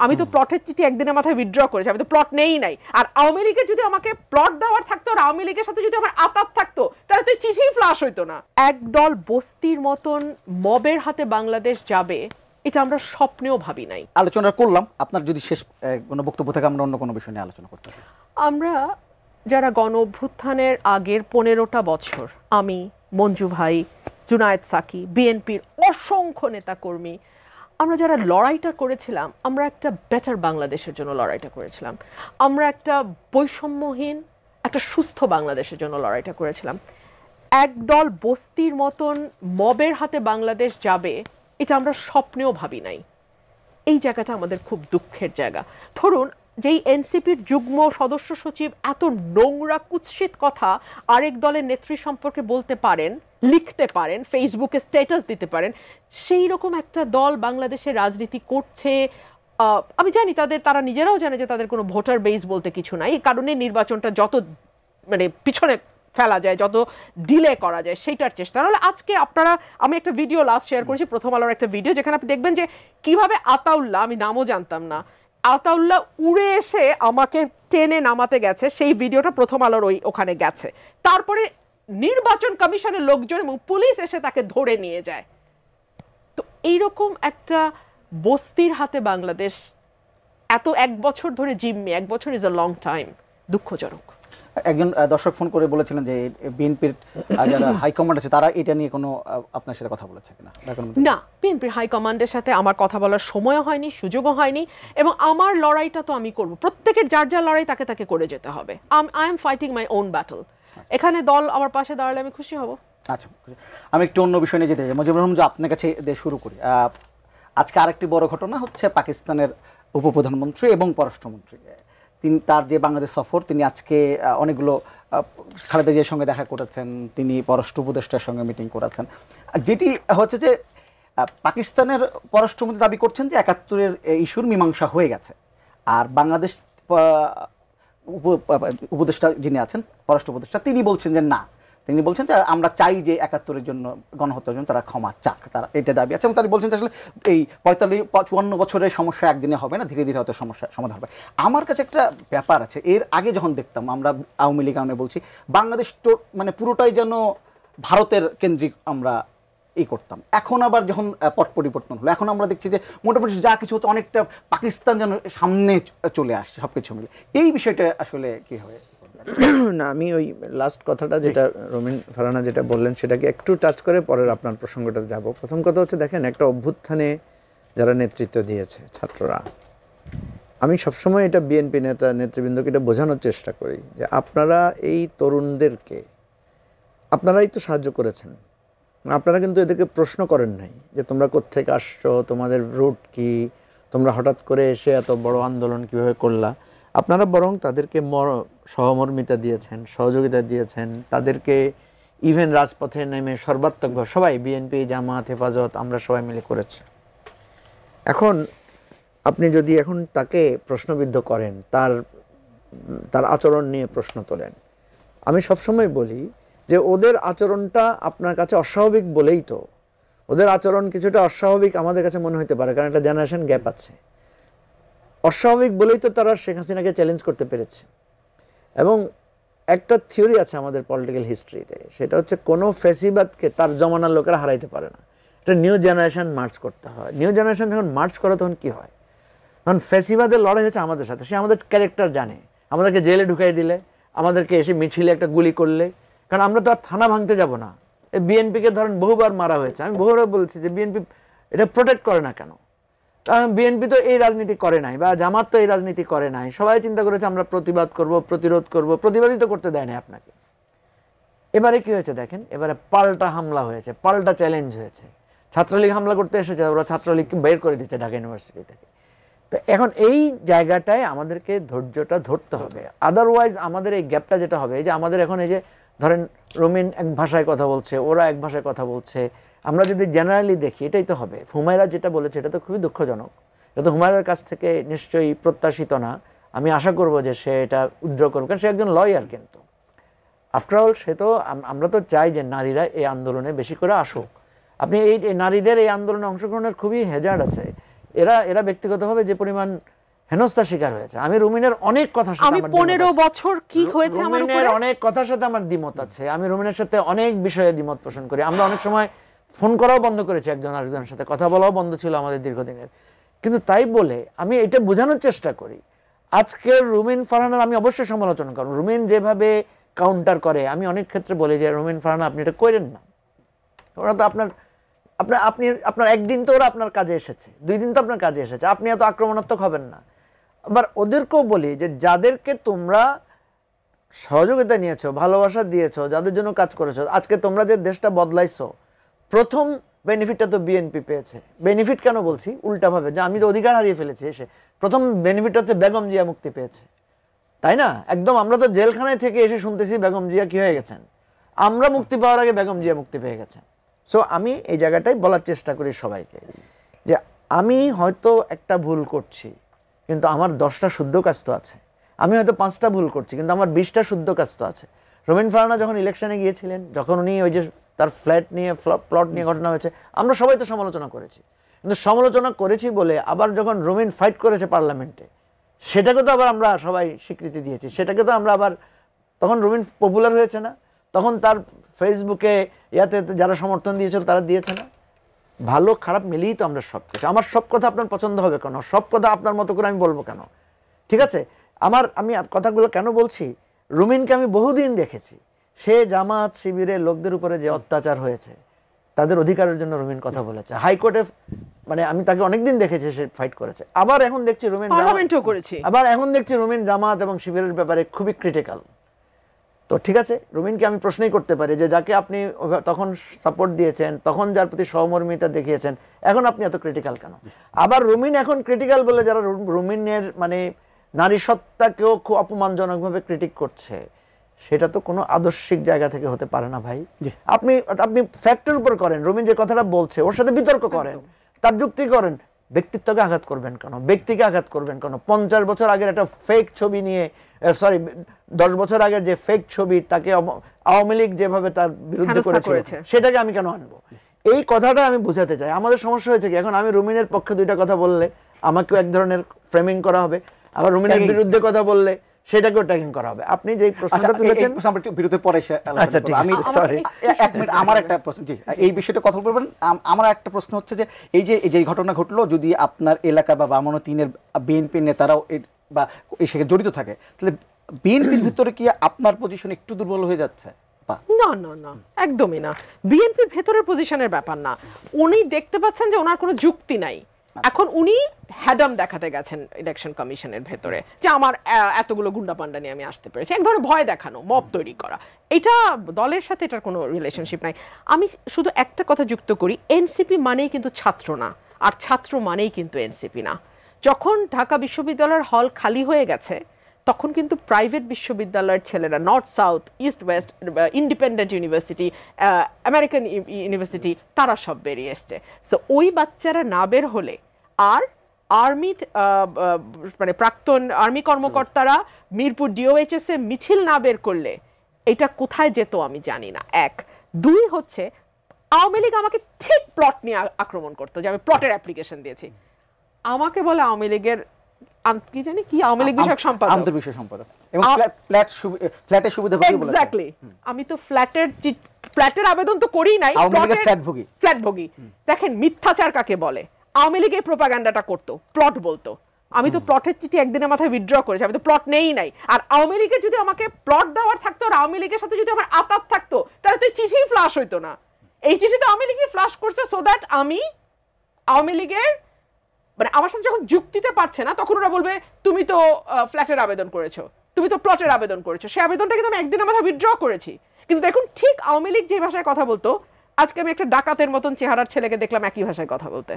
আমি তো প্লটের চিঠি একদিনের মাথায় উইথড্র করেছি, আমি তো প্লট নেই নাই। আর আওয়ামী লীগের যদি আমাকে প্লট দেওয়ার থাকতো আর আওয়ামী লীগের সাথে যদি আমার আতাত থাকতো তাহলে তো চিঠি ফ্লাশ হইতো না। একদল বস্তির মতন মবের হাতে বাংলাদেশ যাবে এটা আমরা স্বপ্নেও ভাবি নাই। আলোচনা করলাম, আপনার যদি শেষ কোনো বক্তব্য থাকে আমরা অন্য কোনো বিষয় নিয়ে আলোচনা করতে পারি। আমরা যারা গণ অভ্যুত্থানের আগের 15টা বছর, আমি, মঞ্জু ভাই, জুনায়েদ সাকি, বিএনপির অসংখ্য নেতাকর্মী, আমরা যারা লড়াইটা করেছিলাম, আমরা একটা বেটার বাংলাদেশের জন্য লড়াইটা করেছিলাম। আমরা একটা বৈষম্যহীন, একটা সুস্থ বাংলাদেশের জন্য লড়াইটা করেছিলাম। একদল বস্তির মতন মবের হাতে বাংলাদেশ যাবে এটা আমরা স্বপ্নেও ভাবি নাই। এই জায়গাটা আমাদের খুব দুঃখের জায়গা। ধরুন, যেই এনসিপির যুগ্ম সদস্য সচিব এত নোংরা কুৎসিত কথা আরেক দলের নেত্রী সম্পর্কে বলতে পারেন, লিখতে পারেন, ফেসবুকে স্ট্যাটাস দিতে পারেন, সেই রকম একটা দল বাংলাদেশের রাজনীতি করছে। আমি জানি তারা নিজেরাও জানে যে তাদের কোনো ভোটার বেস বলতে কিছু নাই। এই কারণে নির্বাচনটা যত পিছনে ফেলা যায়, যত ডিলে করা যায় সেইটার চেষ্টা। নাহলে আজকে আমি একটা ভিডিও লাস্ট শেয়ার করেছি, প্রথম আলোর একটা ভিডিও, যেখানে আপনি দেখবেন যে কিভাবে আতাউল্লাহ, আমি নামও জানতাম না, আতাউল্লাহ উড়ে এসে আমাকে টেনে নামাতে গেছে। সেই ভিডিওটা প্রথম আলোর ওখানে গেছে। তারপরে নির্বাচন কমিশনের লোকজন এবং পুলিশ এসে তাকে ধরে নিয়ে যায়। তো এইরকম একটা বস্তির হাতে বাংলাদেশ এত 1 বছর ধরে জিম্মি, 1 বছর ইজ আ লং টাইম, দুঃখজনক। একজন দর্শক ফোন করে বলেছিলেন যে বিএনপির যারা হাইকমান্ড আছে তারা এটা নিয়ে কোনো আপনার সাথে কথা বলেছে কিনা? না, বিএনপির হাইকমান্ডের সাথে আমার কথা বলার সময়ও হয়নি, সুযোগও হয়নি। এবং আমার লড়াইটা তো আমি করব, প্রত্যেকের যার যার লড়াই তাকে তাকে করে যেতে হবে। I am fighting my own battle. এখানে দল আমার পাশে দাঁড়ালে আমি খুশি হব। আচ্ছা, আমি একটু অন্য বিষয় নিয়ে যেতে চাই। মুজিবুর রহমান, আপনার কাছে দিয়ে শুরু করি। আজকে আরেকটি বড় ঘটনা হচ্ছে পাকিস্তানের উপপ্রধানমন্ত্রী এবং পররাষ্ট্রমন্ত্রী তার যে বাংলাদেশ সফর, তিনি আজকে অনেকগুলো খালেদা জিয়ার সঙ্গে দেখা করেছেন, তিনি পররাষ্ট্র উপদেষ্টার সঙ্গে মিটিং করেছেন। যেটি হচ্ছে যে পাকিস্তানের পররাষ্ট্রমন্ত্রী দাবি করছেন যে ৭১-এর ইস্যুর মীমাংসা হয়ে গেছে, আর বাংলাদেশ উপদেষ্টা যিনি আছেন, পররাষ্ট্র উপদেষ্টা, তিনি বলছেন যে না, তিনি বলছেন যে আমরা চাই যে ৭১-এর জন্য গণহত্যার জন্য তারা ক্ষমা চাক, তারা এটা দাবি আছে। এবং তারা বলছেন যে আসলে এই ৪৫-৫৪ বছরের সমস্যা একদিনে হবে না, ধীরে ধীরে হয়তো সমস্যা সমাধান হবে। আমার কাছে একটা ব্যাপার আছে, এর আগে যখন দেখতাম আমরা আওয়ামী লীগ বলছি, বাংলাদেশ পুরোটাই যেন ভারতের কেন্দ্রিক আমরা করতাম। এখন আবার যখন পট পরিবর্তন হলো, এখন আমরা দেখছি যে মোটামুটি যা কিছু হচ্ছে অনেকটা পাকিস্তান যেন সামনে চলে আসছে সব কিছু মিলে। এই বিষয়টা আসলে কি হবে? না, আমি ওই লাস্ট কথাটা যেটা রমিন ফারহানা যেটা বললেন সেটাকে একটু টাচ করে পরের আপনার প্রসঙ্গটা যাব। প্রথম কথা হচ্ছে, দেখেন, একটা অভ্যুত্থানে যারা নেতৃত্ব দিয়েছে ছাত্ররা, আমি সবসময় এটা বিএনপি নেতৃবৃন্দকে এটা বোঝানোর চেষ্টা করি যে আপনারা এই তরুণদেরকে আপনারাই তো সাহায্য করেছেন, আপনারা কিন্তু এদেরকে প্রশ্ন করেন নাই যে তোমরা কোত্থেকে আসছো, তোমাদের রুট কি, তোমরা হঠাৎ করে এসে এত বড় আন্দোলন কিভাবে করলা। আপনারা বরং তাদেরকে সহমর্মিতা দিয়েছেন, সহযোগিতা দিয়েছেন, তাদেরকে ইভেন রাজপথে নেমে সর্বাত্মকভাবে সবাই, বিএনপি, জামাত, হেফাজত, আমরা সবাই মিলে করেছি। এখন আপনি যদি এখন তাকে প্রশ্নবিদ্ধ করেন, তার আচরণ নিয়ে প্রশ্ন তোলেন, আমি সবসময় বলি যে ওদের আচরণটা আপনার কাছে অস্বাভাবিক বলেই তো, ওদের আচরণ কিছুটা অস্বাভাবিক আমাদের কাছে মনে হতে পারে, কারণ একটা জেনারেশন গ্যাপ আছে। অস্বাভাবিক বলেই তো তারা শেখ হাসিনাকে চ্যালেঞ্জ করতে পেরেছে। এবং একটা থিওরি আছে আমাদের পলিটিক্যাল হিস্ট্রিতে, সেটা হচ্ছে কোনো ফ্যাসিবাদকে তার জমানার লোকেরা হারাইতে পারে না, এটা নিউ জেনারেশন মার্চ করতে হয়। নিউ জেনারেশন যখন মার্চ করে তখন কি হয়, তখন ফ্যাসিবাদের লড়াই হচ্ছে আমাদের সাথে, সে আমাদের ক্যারেক্টার জানে, আমাদেরকে জেলে ঢুকাই দিলে, আমাদেরকে এসে মিছিলে একটা গুলি করলে, কারণ আমরা তো আর থানা ভাঙতে যাব না। বিএনপিকে ধরেন বহুবার মারা হয়েছে, আমি বহুবার বলছি যে বিএনপি এটা প্রোটেক্ট করে না কেন, কারণ বিএনপি তো এই রাজনীতি করে নাই, বা জামাত তো এই রাজনীতি করে নাই। সবাই চিন্তা করেছে আমরা প্রতিবাদ করব, প্রতিরোধ করব, প্রতিবাদই তো করতে দেয় না আপনাকে। এবারে কি হয়েছে দেখেন, এবারে পাল্টা হামলা হয়েছে, পাল্টা চ্যালেঞ্জ হয়েছে। ছাত্রলীগ হামলা করতে এসেছে, ওরা ছাত্রলীগকে বের করে দিচ্ছে ঢাকা ইউনিভার্সিটি থেকে। তো এখন এই জায়গাটায় আমাদেরকে ধৈর্যটা ধরতে হবে, আদারওয়াইজ আমাদের এই গ্যাপটা যেটা হবে, এই যে আমাদের এখন এই যে ধরেন রমিন এক ভাষায় কথা বলছে, ওরা এক ভাষায় কথা বলছে, আমরা যদি জেনারেলি দেখি এটাই তো হবে। হুমায়রা যেটা বলেছে এটা তো খুবই দুঃখজনক, এটা তো হুমায়রার কাছ থেকে নিশ্চয়ই প্রত্যাশিত না। আমি আশা করব যে সে এটা উদ্র করবে, কারণ সে একজন লয়ার। কিন্তু আফটারঅল সে তো, আমরা তো চাই যে নারীরা এই আন্দোলনে বেশি করে আসুক। আপনি এই নারীদের এই আন্দোলনে অংশগ্রহণের খুবই হেজার্ড আছে। এরা এরা ব্যক্তিগতভাবে যে পরিমাণ হেনস্থার শিকার হয়েছে, আমি রুমিনের অনেক কথার সাথে আমি আমার দ্বিমত 15 আছে। বছর কি হয়েছে আমার রুমিনের উপরে অনেক কথার সাথে আমার দ্বিমত আছে, আমি রুমিনের সাথে অনেক বিষয়ে দ্বিমত পোষণ করি। আমরা অনেক সময় ফোন করাও বন্ধ করেছি, একজন আরেকজনের সাথে কথা বলাও বন্ধ ছিল আমাদের দীর্ঘদিনের। কিন্তু তাই বলে আমি এটা বোঝানোর চেষ্টা করি, আজকের রুমিন ফারহানার আমি অবশ্যই সমালোচনা করব। রুমিন যেভাবে কাউন্টার করে, আমি অনেক ক্ষেত্রে বলি যে রুমিন ফারহানা আপনি এটা করেন না, ওরা তো আপনার আপনার আপনি আপনার একদিন তো ওরা আপনার কাজে এসেছে, 2 দিন তো আপনার কাজে এসেছে, আপনি এত আক্রমণাত্মক হবেন না। আবার ওদেরকেও বলি যে যাদেরকে তোমরা সহযোগিতা নিয়েছো, ভালোবাসা দিয়েছো, যাদের জন্য কাজ করেছো, আজকে তোমরা যে দেশটা বদলাইছো, প্রথম বেনিফিটটা তো বিএনপি পেয়েছে। বেনিফিট কেন বলছি? উল্টাভাবে, যে আমি তো অধিকার হারিয়ে ফেলেছি এসে। প্রথম বেনিফিট হচ্ছে বেগম জিয়া মুক্তি পেয়েছে, তাই না? একদম আমরা তো জেলখানায় থেকে এসে শুনতেছি বেগম জিয়া কি হয়ে গেছেন, আমরা মুক্তি পাওয়ার আগে বেগম জিয়া মুক্তি পেয়ে গেছেন। সো আমি এই জায়গাটাই বলার চেষ্টা করি সবাইকে যে আমি হয়তো একটা ভুল করছি, কিন্তু আমার 10টা শুদ্ধ কাজ তো আছে। আমি হয়তো 5টা ভুল করছি, কিন্তু আমার 20টা শুদ্ধ কাজ তো আছে। রুমিন ফারহানা যখন ইলেকশনে গিয়েছিলেন, যখন উনি ওই যে তার ফ্ল্যাট নিয়ে প্লট নিয়ে ঘটনা হয়েছে, আমরা সবাই তো সমালোচনা করেছি। কিন্তু সমালোচনা করেছি বলে আবার যখন রুমিন ফাইট করেছে পার্লামেন্টে, সেটাকে তো আবার আমরা সবাই স্বীকৃতি দিয়েছি, সেটাকে তো আমরা আবার, তখন রুমিন পপুলার হয়েছে না, তখন তার ফেসবুকে ইয়াতে যারা সমর্থন দিয়েছিল তারা দিয়েছে না। ভালো খারাপ মিলিয়েই তো আমরা সব কিছু, আমার সব কথা আপনার পছন্দ হবে কেন, সব কথা আপনার মতো করে আমি বলবো কেন? ঠিক আছে, আমি কথাগুলো কেন বলছি, রুমিনকে আমি বহুদিন দেখেছি, সে জামাত শিবিরের লোকদের উপরে যে অত্যাচার হয়েছে তাদের অধিকারের জন্য রুমিন কথা বলেছে হাইকোর্টে, মানে আমি তাকে অনেকদিন দেখেছি সে ফাইট করেছে। আবার এখন দেখছি রুমিন পার্লামেন্টও করেছি, আবার এখন দেখছি রুমিন জামাত এবং শিবিরের ব্যাপারে খুবই ক্রিটিক্যাল। তো ঠিক আছে, রুমিনকে আমি প্রশ্নই করতে পারি যে যাকে আপনি তখন সাপোর্ট দিয়েছেন, তখন যার প্রতি সহমর্মিতা দেখিয়েছেন, এখন আপনি এত ক্রিটিক্যাল কেন? আবার রুমিন এখন ক্রিটিক্যাল বলে যারা রুমিনের মানে নারী সত্তাকেও খুব অপমানজনকভাবে ক্রিটিক করছে, সেটা তো কোনো আদর্শিক জায়গা থেকে হতে পারে না ভাই। আপনি ফ্যাক্টের উপর করেন, রুমিন যে কথাটা বলছে ওর সাথে বিতর্ক করেন, তার যুক্তি করেন, ব্যক্তিত্বকে আঘাত করবেন কেন, ব্যক্তিকে আঘাত করবেন কেন? 50 বছর আগের একটা ফেক ছবি নিয়ে, 10 বছর আগের যে ফেক ছবি, তাকে আওয়ামী লীগ যেভাবে তার বিরুদ্ধে করেছে, সেটাকে আমি কেন আনবো? এই কথাটা আমি বুঝাতে চাই। আমাদের সমস্যা হয়েছে কি, এখন আমি রুমিনের পক্ষে 2টা কথা বললে আমাকেও এক ধরনের ফ্রেমিং করা হবে, আবার রুমিনের বিরুদ্ধে কথা বললে সেটাকেও ট্যাগিং করা হবে। আপনি যে প্রশ্নটা তুলেছেন বিরুদ্ধে পরে আচ্ছা ঠিক আছে, সরি, 1 মিনিট, আমার একটা প্রশ্ন, জি এই বিষয়টা কথা বলবেন। আমার একটা প্রশ্ন হচ্ছে যে এই যে ঘটনা ঘটলো, যদি আপনার এলাকা বা বামন 3-এর বিএনপি নেতারাও বা এই সাথে জড়িত থাকে, তাহলে বিএনপির ভিতরে কি আপনার পজিশন একটু দুর্বল হয়ে যাচ্ছে? না না না, একদমই না। বিএনপির ভেতরের পজিশনের ব্যাপার না, উনি দেখতে পাচ্ছেন যে ওনার কোনো যুক্তি নাই। এখন উনি হ্যাডাম দেখাতে গেছেন ইলেকশন কমিশনের ভেতরে যে আমার এতগুলো গুন্ডা পান্ডা নিয়ে আমি আসতে পেরেছি, এক ধরনের ভয় দেখানো, মব তৈরি করা। এটা দলের সাথে এটার কোনো রিলেশনশিপ নাই। আমি শুধু একটা কথা যুক্ত করি, এনসিপি মানেই কিন্তু ছাত্র না, আর ছাত্র মানেই কিন্তু এনসিপি না। যখন ঢাকা বিশ্ববিদ্যালয়ের হল খালি হয়ে গেছে, তখন কিন্তু প্রাইভেট বিশ্ববিদ্যালয়ের ছেলেরা, north south east West, independent university, American university, তারা সব বেরিয়ে এসছে। সো ওই বাচ্চারা না বের হলে, আর আর্মি মানে প্রাক্তন আর্মি কর্মকর্তারা মিরপুর ডিওএইচএস এ মিছিল না বের করলে এটা কোথায় যেত আমি জানি না। 1, 2 হচ্ছে আওয়ামী লীগ আমাকে ঠিক প্লট নিয়ে আক্রমণ করতো, যে আমি প্লটের অ্যাপ্লিকেশন দিয়েছি। আমাকে বলে আওয়ামী লীগের কি জানি কি আওয়ামী লীগ বিষয়ক সম্পাদক, আন্তর্বিষয় সম্পাদক, এবং ফ্ল্যাটের সুবিধা ভোগী বলে। এক্স্যাক্টলি, আমি তো ফ্ল্যাটের আবেদন তো করি নাই, ফ্ল্যাটভোগী। দেখেন মিথ্যাচার কাকে বলে। আওয়ামী লীগ এই প্রোপাগান্ডাটা করতো, প্লট বলতো। আমি তো প্লটের চিঠি একদিনের মাথায় উইথড্র করেছি, আমি তো প্লট নেই নাই। আর আওয়ামী লীগের যদি আমাকে প্লট দেওয়ার থাকতো, আর আওয়ামী লীগের সাথে যদি আমার আতাত থাকতো, তাহলে তো চিঠি ফ্লাশ হইতো না। এই চিঠি তো আওয়ামী লীগই ফ্লাশ করছে, সো দ্যাট আমি আওয়ামী লীগের মানে আমার সাথে যখন যুক্তিতে পারছে না, তখন ওরা বলবে তুমি তো ফ্ল্যাটের আবেদন করেছো, তুমি তো প্লটের আবেদন করেছো। সেই আবেদনটা কিন্তু আমি একদিনের মাথায় উইথড্র করেছি। কিন্তু দেখুন, ঠিক আওয়ামী লীগ যে ভাষায় কথা বলতো, আজকে আমি একটা ডাকাতের মতন চেহারার ছেলেকে দেখলাম একই ভাষায় কথা বলতে।